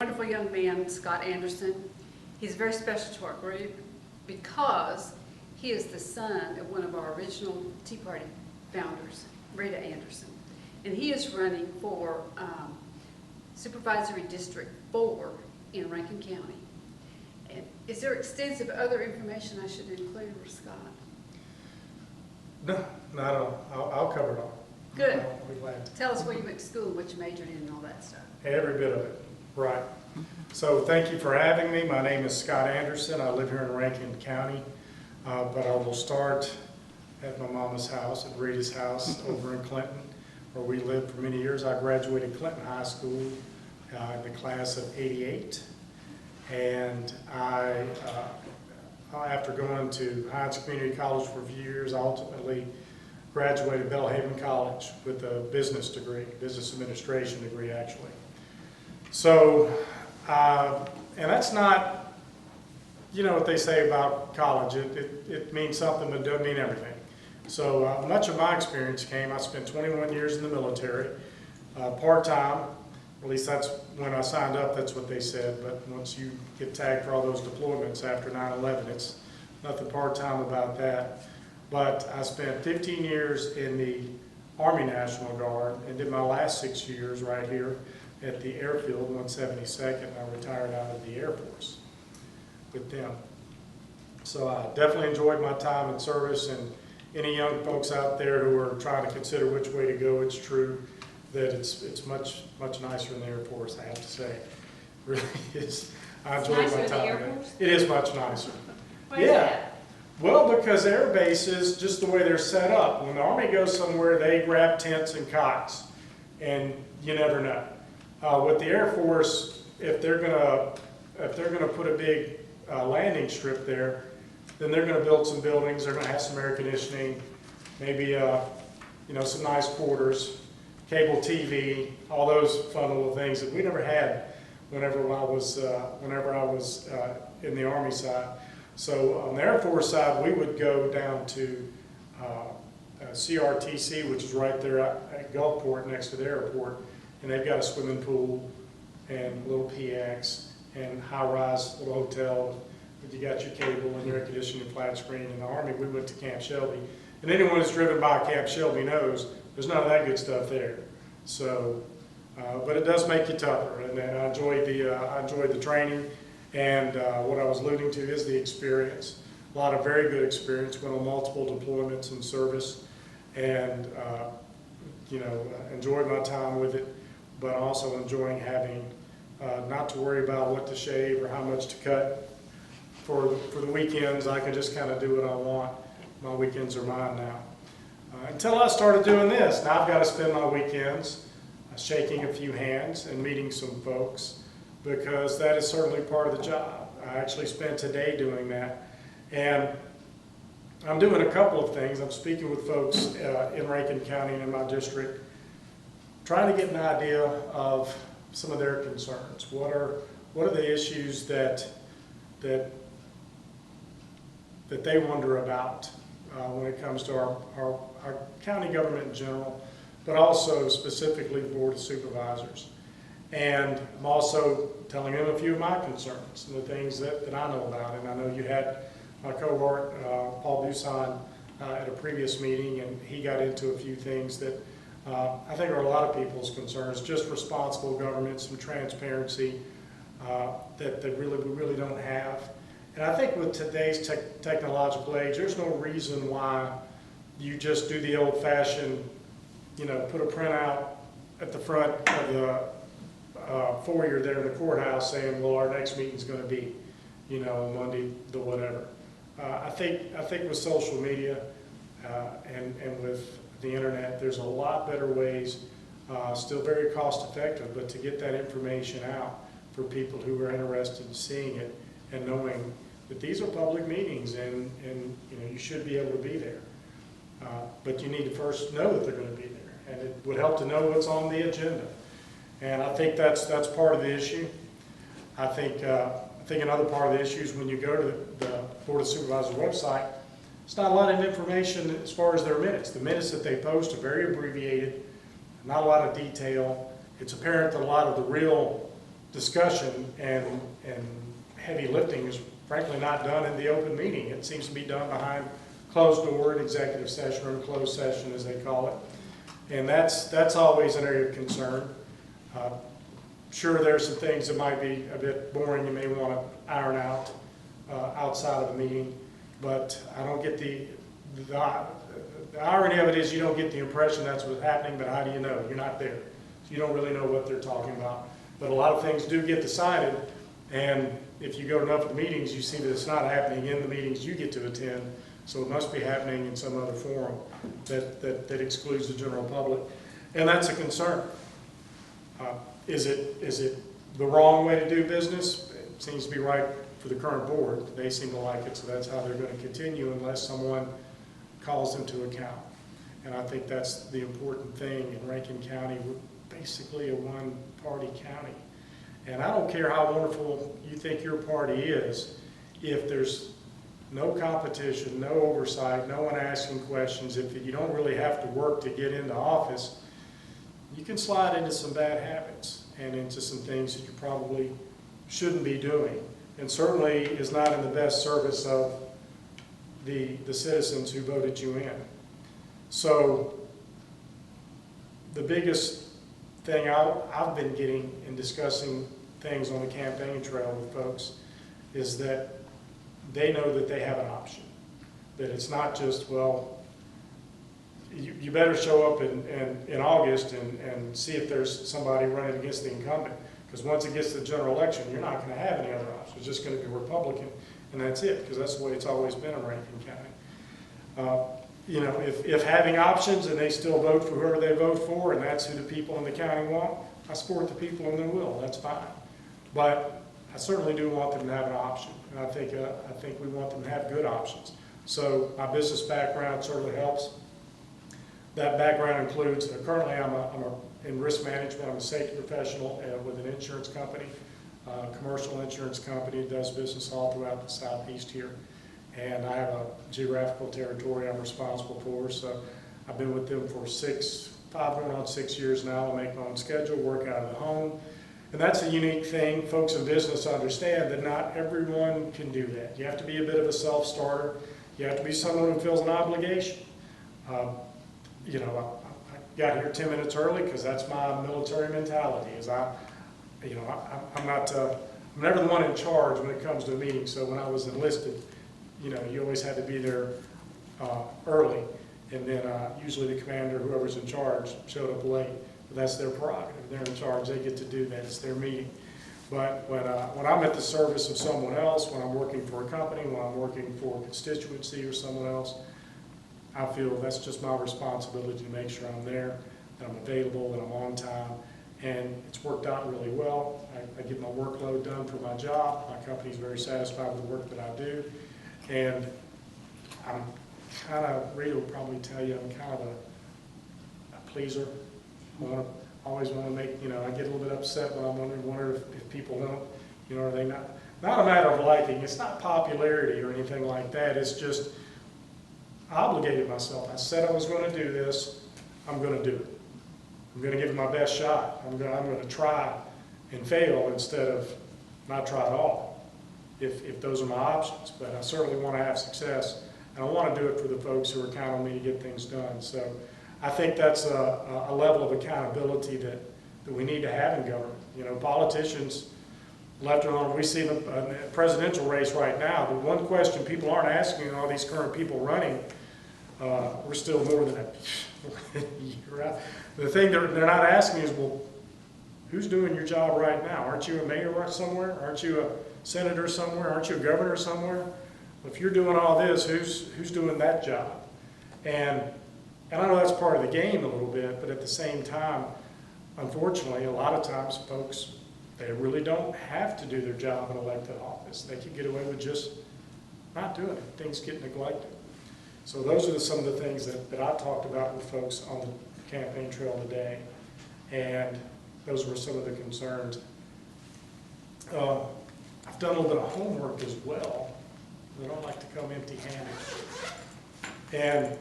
Wonderful young man, Scott Anderson. He's very special to our group because he is the son of one of our original Tea Party founders, Rita Anderson. And he is running for Supervisory District 4 in Rankin County. And is there extensive other information I should include for Scott? No, not at all. I'll cover it all. Good. I'll be glad. Tell us where you went to school, what you majored in, and all that stuff. Every bit of it. Right. So thank you for having me. My name is Scott Anderson. I live here in Rankin County, but I will start at my mama's house, at Rita's house over in Clinton, where we lived for many years. I graduated Clinton High School in the class of '88, and after going to Hines Community College for a few years, I ultimately graduated Belhaven College with a business degree, business administration degree actually. So, and that's not, you know what they say about college, it means something but doesn't mean everything. So much of my experience came, I spent 21 years in the military, part-time, at least that's when I signed up, that's what they said, but once you get tagged for all those deployments after 9/11, it's nothing part-time about that. But I spent 15 years in the Army National Guard and did my last 6 years right here at the airfield, 172nd. I retired out of the Air Force with them. So I definitely enjoyed my time in service, and any young folks out there who are trying to consider which way to go, it's true that it's much nicer in the Air Force, I have to say. It really is. I enjoyed my time there. It is much nicer. Why is that? Well, because air bases, just the way they're set up, when the Army goes somewhere, they grab tents and cots, and you never know. With the Air Force, if they're gonna put a big landing strip there, then they're gonna build some buildings. They're gonna have some air conditioning, maybe you know, some nice quarters, cable TV, all those fun little things that we never had whenever I was in the Army side. So on the Air Force side, we would go down to CRTC, which is right there at Gulfport next to the airport, and they've got a swimming pool and a little PX and high-rise little hotel. You got your cable and your air conditioning, flat screen. In the Army, we went to Camp Shelby, and anyone who's driven by Camp Shelby knows there's none of that good stuff there. So, but it does make you tougher, and I enjoyed the training. And what I was alluding to is the experience. A lot of very good experience. Went on multiple deployments in service, and you know, enjoyed my time with it. But also enjoying having not to worry about what to shave or how much to cut for the weekends. I can just kind of do what I want. My weekends are mine now. Until I started doing this, now I've got to spend my weekends shaking a few hands and meeting some folks, because that is certainly part of the job. I actually spent today doing that. And I'm doing a couple of things. I'm speaking with folks in Rankin County and in my district, trying to get an idea of some of their concerns. What are the issues that they wonder about when it comes to our county government in general, but also specifically the Board of Supervisors. And I'm also telling them a few of my concerns and the things that I know about. And I know you had my cohort, Paul Busan, at a previous meeting, and he got into a few things that I think are a lot of people's concerns, just responsible government, some transparency that we really don't have. And I think with today's technological age, there's no reason why you just do the old-fashioned, you know, put a printout at the front of the foyer there in the courthouse saying, well, our next meeting's going to be, you know, Monday, the whatever. I think with social media and with the internet, there's a lot better ways, still very cost effective, but to get that information out for people who are interested in seeing it and knowing that these are public meetings, and you know, you should be able to be there. But you need to first know that they're going to be there, and it would help to know what's on the agenda. And I think that's part of the issue. I think another part of the issue is when you go to the Board of Supervisors website, it's not a lot of information as far as their minutes. The minutes that they post are very abbreviated, not a lot of detail. It's apparent that a lot of the real discussion and heavy lifting is frankly not done in the open meeting. It seems to be done behind closed door, an executive session or a closed session as they call it. And that's always an area of concern. Sure, there's some things that might be a bit boring you may want to iron out outside of the meeting, but I don't get the irony of it is you don't get the impression that's what's happening, but how do you know? You're not there. So you don't really know what they're talking about. But a lot of things do get decided, and if you go to enough of the meetings, you see that it's not happening in the meetings you get to attend, so it must be happening in some other forum that excludes the general public, and that's a concern. Is it the wrong way to do business? It seems to be right for the current board. They seem to like it, so that's how they're going to continue unless someone calls them to account. And I think that's the important thing in Rankin County. We're basically a one-party county. And I don't care how wonderful you think your party is, if there's no competition, no oversight, no one asking questions, if you don't really have to work to get into office, you can slide into some bad habits and into some things that you probably shouldn't be doing, and certainly is not in the best service of the citizens who voted you in. So the biggest thing I've been getting in discussing things on the campaign trail with folks is that they know that they have an option, that it's not just, well, you better show up in August and see if there's somebody running against the incumbent. Because once it gets to the general election, you're not going to have any other options. It's just going to be Republican, and that's it, because that's the way it's always been in Rankin County. You know, if having options and they still vote for whoever they vote for, and that's who the people in the county want, I support the people in their will. That's fine. But I certainly do want them to have an option, and I think we want them to have good options. So my business background certainly helps. That background includes, currently I'm in risk management. I'm a safety professional with an insurance company, commercial insurance company that does business all throughout the southeast here. And I have a geographical territory I'm responsible for. So I've been with them for 5 going on 6 years now. I make my own schedule, work out of the home. And that's a unique thing. Folks in business understand that not everyone can do that. You have to be a bit of a self-starter. You have to be someone who feels an obligation. You know, I got here 10 minutes early because that's my military mentality. I'm never the one in charge when it comes to a meeting. So when I was enlisted, you know, you always had to be there early, and then usually the commander, whoever's in charge, showed up late. But that's their prerogative. They're in charge. They get to do that. It's their meeting. But when I'm at the service of someone else, when I'm working for a company, when I'm working for a constituency or someone else, I feel that's just my responsibility to make sure I'm there, that I'm available, that I'm on time, and it's worked out really well. I get my workload done for my job. My company's very satisfied with the work that I do, and I'm kind of, Rita will probably tell you, I'm kind of a pleaser. I always want to make, you know, I get a little bit upset when I'm wondering if people don't, you know, are they not a matter of liking. It's not popularity or anything like that. It's just, I obligated myself. I said I was going to do this. I'm going to do it. I'm going to give it my best shot. I'm going to try and fail instead of not try at all, if those are my options. But I certainly want to have success, and I want to do it for the folks who are counting on me to get things done. So I think that's a level of accountability that we need to have in government. You know, politicians, left and right, we see the presidential race right now. The one question people aren't asking, all these current people running, we're still more than a year out. The thing they're not asking is, well, who's doing your job right now? Aren't you a mayor somewhere? Aren't you a senator somewhere? Aren't you a governor somewhere? If you're doing all this, who's doing that job? And I know that's part of the game a little bit, but at the same time, unfortunately, a lot of times folks, they really don't have to do their job in elected office. They can get away with just not doing it. Things get neglected. So those are some of the things that I talked about with folks on the campaign trail today, and those were some of the concerns. I've done a little bit of homework as well. I don't like to come empty-handed. And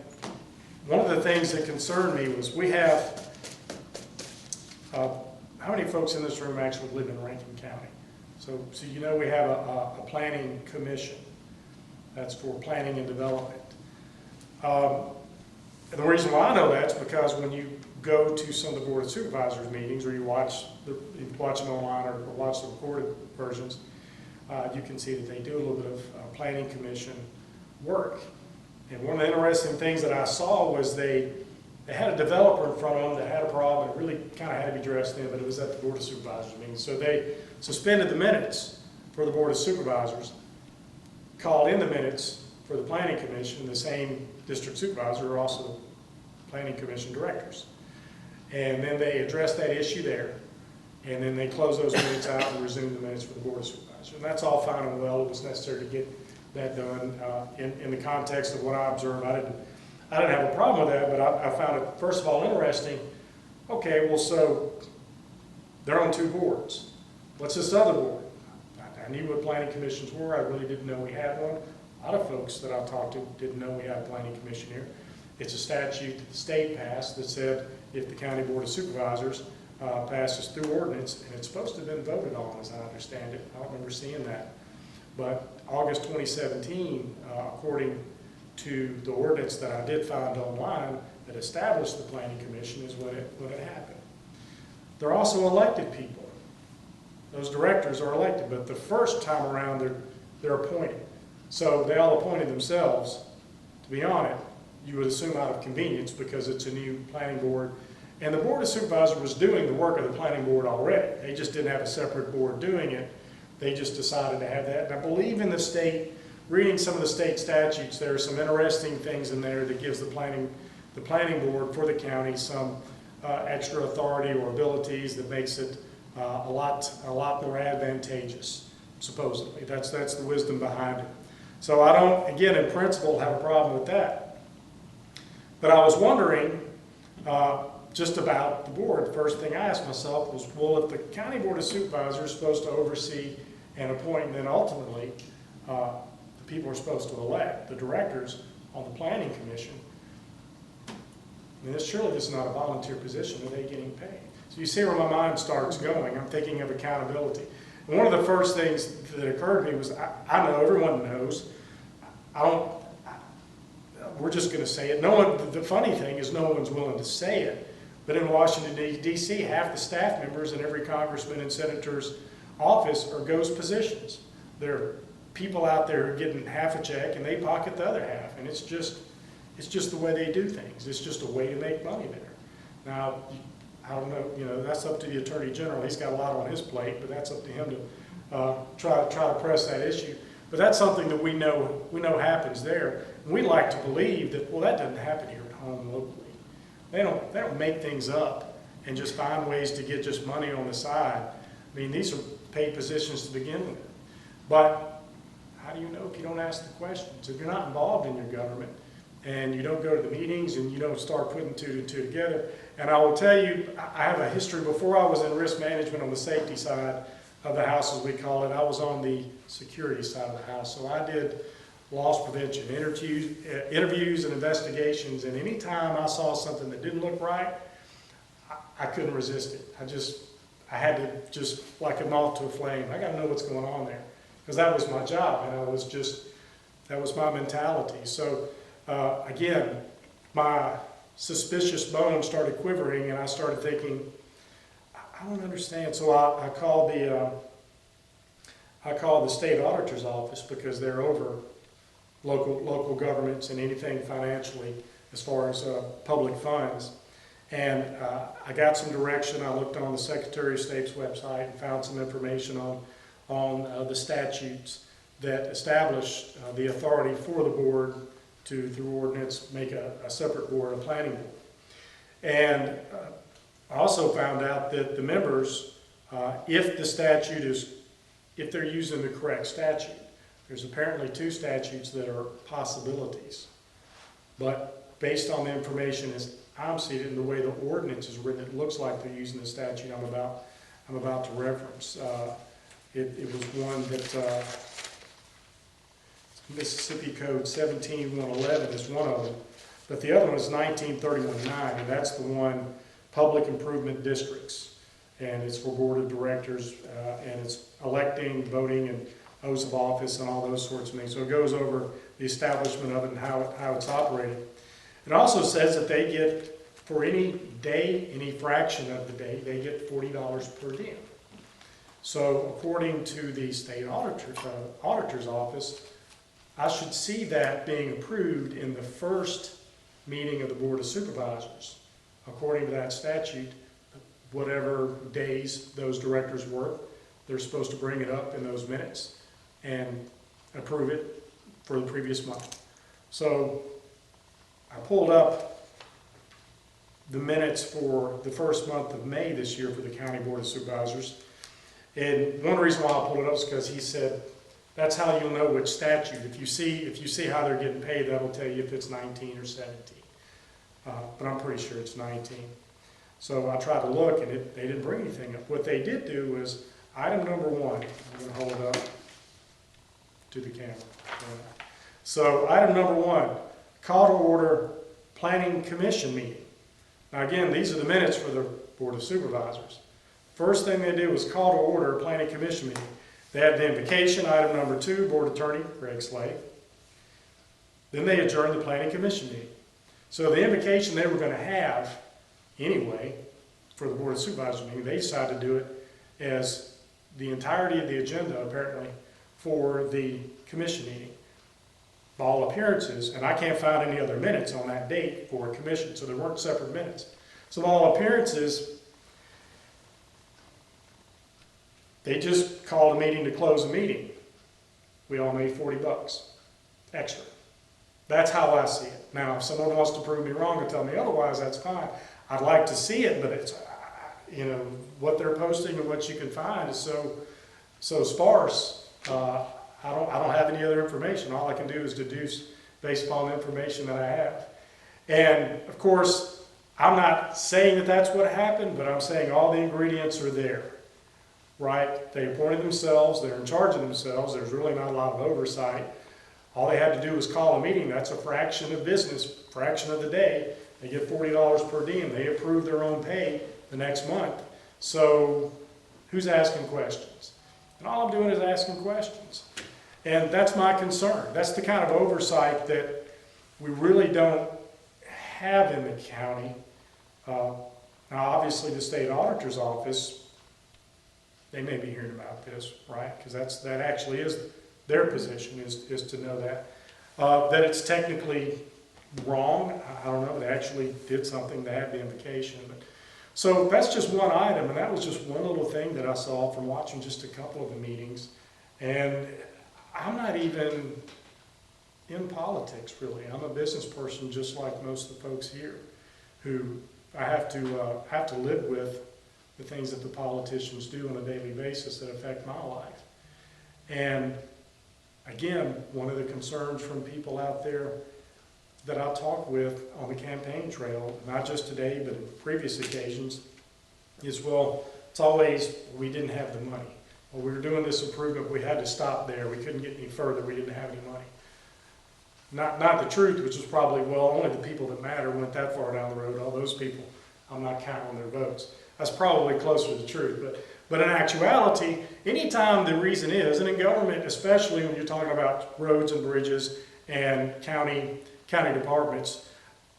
one of the things that concerned me was we have, how many folks in this room actually live in Rankin County? So you know we have a planning commission. That's for planning and development. And the reason why I know that's because when you go to some of the Board of Supervisors meetings, or you watch them online or watch the recorded versions, you can see that they do a little bit of planning commission work. And one of the interesting things that I saw was they had a developer in front of them that had a problem. It really kind of had to be addressed then, but it was at the Board of Supervisors meeting. So they suspended the minutes for the Board of Supervisors, called in the minutes for the Planning Commission. The same district supervisor are also Planning Commission directors. And then they addressed that issue there, and then they closed those minutes out and resumed the minutes for the Board of Supervisors. And that's all fine and well. It was necessary to get that done. In the context of what I observed, I didn't have a problem with that, but I found it, first of all, interesting. Okay, well, so they're on two boards. What's this other board? I knew what planning commissions were. I really didn't know we had one. A lot of folks that I talked to didn't know we had a planning commission here. It's a statute that the state passed that said if the county board of supervisors passes through ordinance, and it's supposed to have been voted on, as I understand it. I don't remember seeing that. But August 2017, according to the ordinance that I did find online that established the planning commission, is when it happened. They're also elected people. Those directors are elected, but the first time around they're appointed. So they all appointed themselves. To be on it, you would assume out of convenience because it's a new planning board. And the Board of Supervisors was doing the work of the planning board already. They just didn't have a separate board doing it. They just decided to have that. And I believe in the state, reading some of the state statutes, there are some interesting things in there that gives the planning board for the county some extra authority or abilities that makes it a lot more advantageous, supposedly. That's the wisdom behind it. So I don't, again, in principle, have a problem with that. But I was wondering just about the board. First thing I asked myself was, well, if the county board of supervisors is supposed to oversee and appoint, and then ultimately the people are supposed to elect the directors on the planning commission, I mean, surely this is not a volunteer position. Are they getting paid? So you see where my mind starts going. I'm thinking of accountability. And one of the first things that occurred to me was, I know, everyone knows, we're just going to say it. The funny thing is no one's willing to say it. But in Washington, D.C., half the staff members in every congressman and senator's office are ghost positions. There are people out there who are getting half a check and they pocket the other half. And it's just the way they do things. It's just a way to make money there. Now, I don't know, that's up to the Attorney General. He's got a lot on his plate, but that's up to him to try to press that issue. But that's something that we know happens there. And we like to believe that, well, that doesn't happen here at home locally. They don't make things up and just find ways to get just money on the side. I mean, these are paid positions to begin with. But how do you know if you don't ask the questions? If you're not involved in your government and you don't go to the meetings and you don't start putting two and two together. And I will tell you, I have a history. Before I was in risk management on the safety side of the house, as we call it, I was on the security side of the house. So I did loss prevention, interviews and investigations, and any time I saw something that didn't look right, I couldn't resist it. I had to just, like a moth to a flame, I got to know what's going on there, because that was my job, and that was my mentality. So again, my suspicious bone started quivering, and I started thinking, I don't understand. So I called the state auditor's office, because they're over local governments and anything financially as far as public funds. And I got some direction. I looked on the Secretary of State's website and found some information on the statutes that establish the authority for the board to, through ordinance, make a separate board, a planning board. And I also found out that the members, if they're using the correct statute, there's apparently 2 statutes that are possibilities. But based on the information as I'm seeing it and the way the ordinance is written, it looks like they're using the statute I'm about to reference. It was one that Mississippi Code 17111 is one of them, but the other one is 1931-9, and that's the one, public improvement districts. and it's for board of directors, and it's electing, voting, and oaths of office and all those sorts of things. So it goes over the establishment of it and how it's operated. It also says that they get, for any day, any fraction of the day, they get $40 per diem. So according to the state auditor's office, I should see that being approved in the first meeting of the Board of Supervisors. According to that statute, whatever days those directors work, they're supposed to bring it up in those minutes and approve it for the previous month. So I pulled up the minutes for the first month of May this year for the County Board of Supervisors. And one reason why I pulled it up is because he said, that's how you'll know which statute. If you see how they're getting paid, that'll tell you if it's 19 or 17. But I'm pretty sure it's 19. So I tried to look, and they didn't bring anything up. What they did do was, item number 1, I'm going to hold it up to the camera. So item number 1, call to order Planning Commission meeting. Now again, these are the minutes for the Board of Supervisors. First thing they did was call to order Planning Commission meeting. They had the invocation, item number 2, Board Attorney Greg Slade. Then they adjourned the Planning Commission meeting. So the invocation they were going to have anyway for the Board of Supervisors meeting, they decided to do it as the entirety of the agenda apparently for the commission meeting. By all appearances, and I can't find any other minutes on that date for a commission, so there weren't separate minutes. So by all appearances, they just called a meeting to close a meeting. We all made $40 extra. That's how I see it. Now, if someone wants to prove me wrong or tell me otherwise, that's fine. I'd like to see it, but it's, what they're posting and what you can find is so sparse. I don't have any other information. All I can do is deduce based upon the information that I have. And of course, I'm not saying that that's what happened, but I'm saying all the ingredients are there. Right? They appointed themselves, they're in charge of themselves, there's really not a lot of oversight. All they had to do was call a meeting. That's a fraction of business, fraction of the day. They get $40 per diem. They approve their own pay the next month. So who's asking questions? And all I'm doing is asking questions. And that's my concern. That's the kind of oversight that we really don't have in the county. Now obviously the state auditor's office, they may be hearing about this, right? Because that actually is their position, is to know that. That it's technically wrong, I don't know, they actually did something to have the invocation. So that's just one item, and that was just one little thing that I saw from watching just a couple of the meetings. And I'm not even in politics, really. I'm a business person just like most of the folks here, who I have to live with the things that the politicians do on a daily basis that affect my life. And again, one of the concerns from people out there that I talk with on the campaign trail, not just today, but in previous occasions, is, well, it's always, we didn't have the money. Well, we were doing this improvement, we had to stop there, we couldn't get any further, we didn't have any money. Not the truth, which is probably, well, only the people that matter went that far down the road. All those people, I'm not counting on their votes. That's probably closer to the truth. But in actuality, anytime the reason is, and in government, especially when you're talking about roads and bridges and county departments,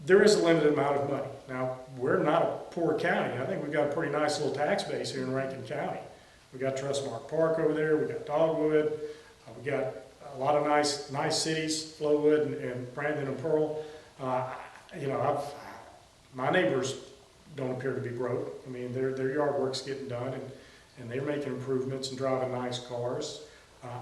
there is a limited amount of money. Now, we're not a poor county. I think we've got a pretty nice little tax base here in Rankin County. We've got Trustmark Park over there, we've got Dogwood, we've got a lot of nice cities, Flowood and Brandon and Pearl. My neighbors don't appear to be broke. I mean, their yard work's getting done, and they're making improvements and driving nice cars.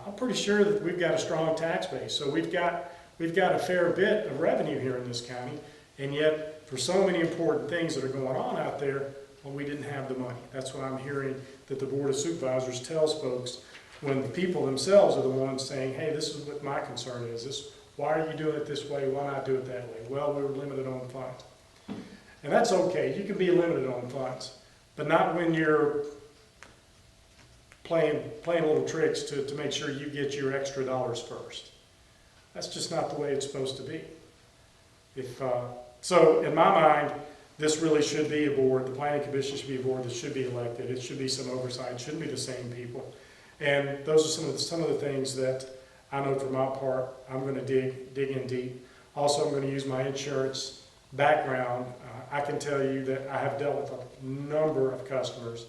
I'm pretty sure that we've got a strong tax base, so we've got a fair bit of revenue here in this county, and yet for so many important things that are going on out there, well, we didn't have the money. That's what I'm hearing that the Board of Supervisors tells folks when the people themselves are the ones saying, hey, this is what my concern is. Why are you doing it this way? Why not do it that way? Well, we were limited on funds. And that's okay. You can be limited on funds, but not when you're playing little tricks to make sure you get your extra dollars first. That's just not the way it's supposed to be. So in my mind, this really should be a board, the planning commission should be a board that should be elected, it should be some oversight, it shouldn't be the same people. And those are some of the things that I know for my part, I'm gonna dig in deep. Also, I'm gonna use my insurance background. I can tell you that I have dealt with a number of customers,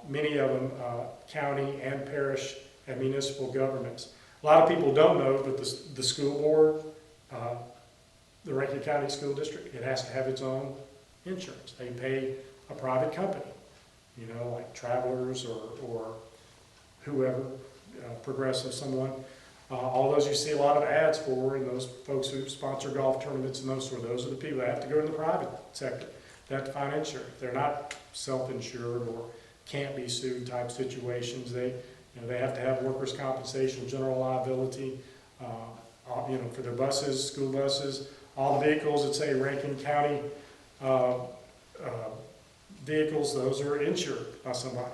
many of them county and parish and municipal governments. A lot of people don't know, but the school board, the Rankin County School District, it has to have its own insurance. They pay a private company, you know, like Travelers or whoever, Progressive, someone. All those you see a lot of ads for, and those folks who sponsor golf tournaments and those are the people that have to go in the private sector. They have to find insurance. They're not self-insured or can't be sued type situations. They have to have workers' compensation, general liability, for their buses, school buses, all the vehicles that say Rankin County vehicles, those are insured by somebody.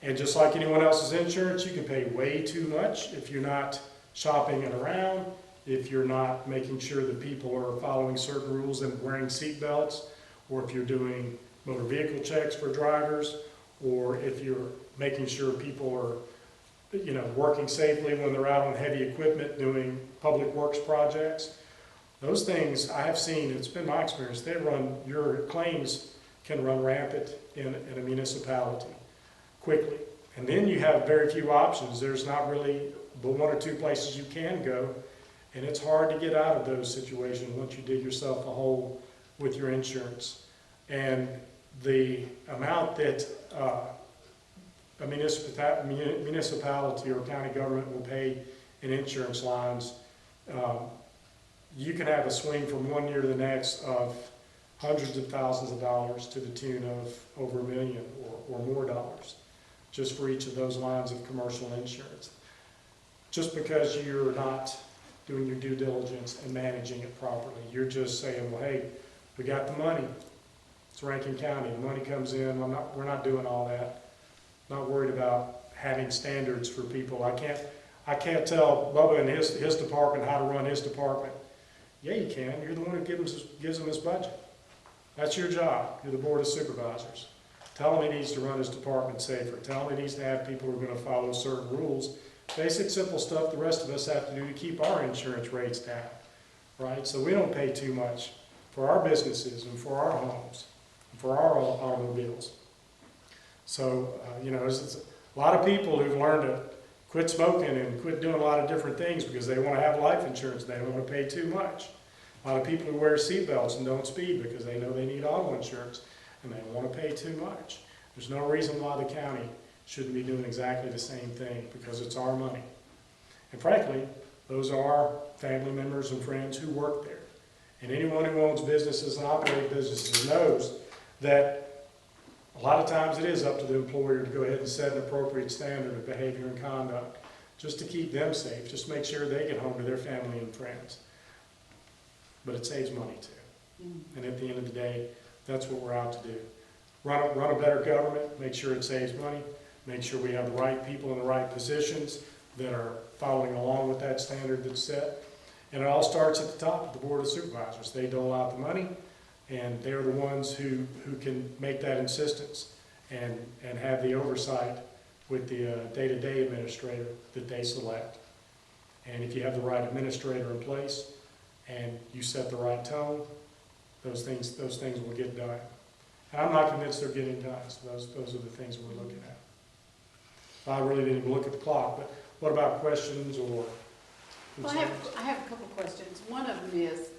And just like anyone else's insurance, you can pay way too much if you're not shopping it around, if you're not making sure that people are following certain rules and wearing seat belts, or if you're doing motor vehicle checks for drivers, or if you're making sure people are, working safely when they're out on heavy equipment doing public works projects. Those things I have seen, it's been my experience, your claims can run rampant in a municipality quickly. And then you have very few options. There's not really but one or two places you can go, and it's hard to get out of those situations once you dig yourself a hole with your insurance. And the amount that a municipality or county government will pay in insurance lines, you can have a swing from one year to the next of hundreds of thousands of dollars to the tune of over $1 million or more dollars, just for each of those lines of commercial insurance. Just because you're not doing your due diligence and managing it properly. You're just saying, well, hey, we got the money. It's Rankin County. The money comes in. We're not doing all that. Not worried about having standards for people. I can't tell Bubba and his department how to run his department. Yeah, you can. You're the one who gives him his budget. That's your job. You're the board of supervisors. Tell him he needs to run his department safer. Tell him he needs to have people who are going to follow certain rules. Basic, simple stuff the rest of us have to do to keep our insurance rates down, right? So we don't pay too much for our businesses and for our homes, and for our automobiles. So, there's a lot of people who've learned to quit smoking and quit doing a lot of different things because they want to have life insurance. They don't want to pay too much. A lot of people who wear seatbelts and don't speed because they know they need auto insurance and they don't want to pay too much. There's no reason why the county shouldn't be doing exactly the same thing because it's our money. And frankly, those are our family members and friends who work there. And anyone who owns businesses and operate businesses knows that a lot of times it is up to the employer to go ahead and set an appropriate standard of behavior and conduct just to keep them safe, just make sure they get home to their family and friends. But it saves money too. And at the end of the day, that's what we're out to do. Run a better government, make sure it saves money, make sure we have the right people in the right positions that are following along with that standard that's set. And it all starts at the top, the Board of Supervisors. They dole out the money, and they're the ones who can make that insistence and have the oversight with the day-to-day administrator that they select. And if you have the right administrator in place and you set the right tone, those things will get done. And I'm not convinced they're getting done, so those are the things we're looking at. I really didn't even look at the clock, but what about questions or Well, I have a couple questions. One of them is,